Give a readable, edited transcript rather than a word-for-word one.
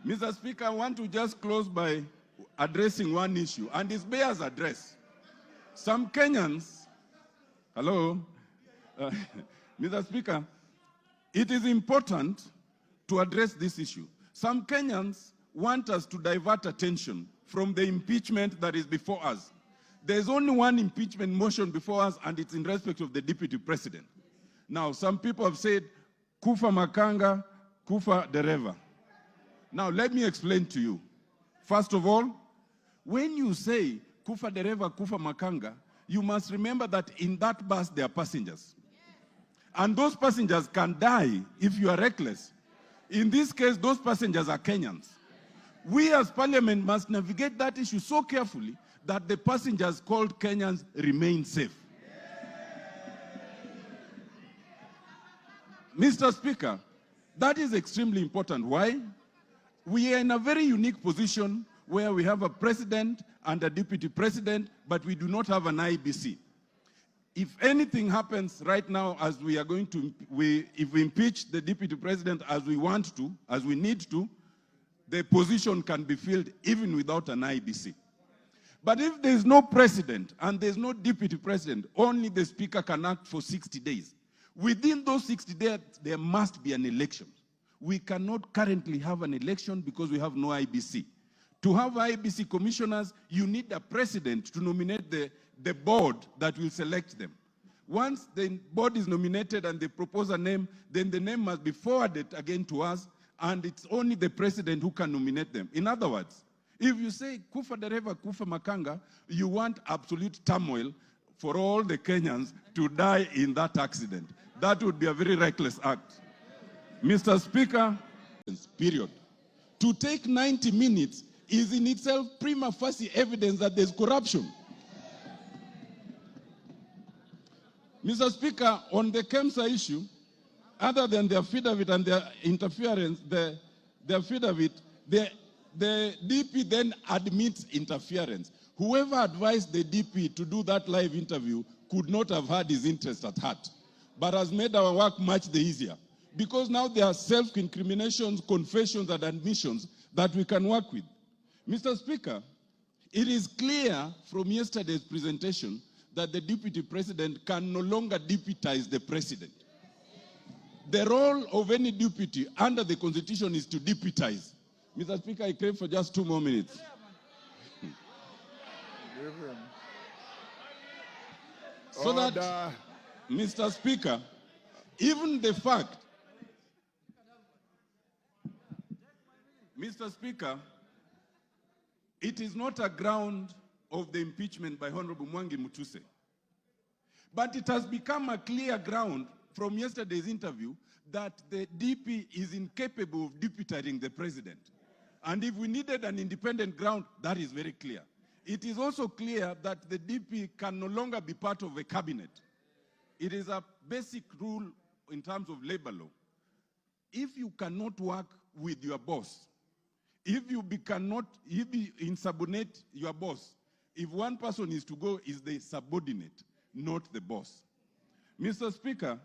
Mr. Speaker, I want to just close by addressing one issue, and it bears address. Some Kenyans, hello, Mr. Speaker, it is important to address this issue. Some Kenyans want us to divert attention from the impeachment that is before us. There's only one impeachment motion before us, and it's in respect of the Deputy President. Now, some people have said, Kufa Makanga, Kufa Dereva. Now, let me explain to you. First of all, when you say Kufa Dereva, Kufa Makanga, you must remember that in that bus there are passengers. And those passengers can die if you are reckless. In this case, those passengers are Kenyans. We as Parliament must navigate that issue so carefully that the passengers called Kenyans remain safe. Mr. Speaker, that is extremely important. Why? We are in a very unique position where we have a president and a deputy president, but we do not have an IBC. If anything happens right now, as we are going to, if we impeach the deputy president as we want to, as we need to, the position can be filled even without an IBC. But if there is no president and there is no deputy president, only the speaker can act for 60 days. Within those 60 days, there must be an election. We cannot currently have an election because we have no IBC. To have IBC commissioners, you need a president to nominate the board that will select them. Once the board is nominated and they propose a name, then the name must be forwarded again to us, and it's only the president who can nominate them. In other words, if you say Kufa Dereva, Kufa Makanga, you want absolute turmoil for all the Kenyans to die in that accident. That would be a very reckless act. Mr. Speaker, period. To take 90 minutes is in itself prima facie evidence that there's corruption. Mr. Speaker, on the KEMSA issue, other than their affidavit and their interference, the affidavit, the DP then admits interference. Whoever advised the DP to do that live interview could not have had his interest at heart, but has made our work much easier. Because now there are self-incriminations, confessions, and admissions that we can work with. Mr. Speaker, it is clear from yesterday's presentation that the deputy president can no longer deputize the president. The role of any deputy under the Constitution is to deputize. Mr. Speaker, I crave for just 2 more minutes. So that, Mr. Speaker, even the fact, Mr. Speaker, it is not a ground of the impeachment by Honorable Mwangi Mutuse, but it has become a clear ground from yesterday's interview that the DP is incapable of deputizing the president. And if we needed an independent ground, that is very clear. It is also clear that the DP can no longer be part of a cabinet. It is a basic rule in terms of labor law. If you cannot work with your boss, if you insubordinate your boss, if one person is to go, is the subordinate, not the boss. Mr. Speaker,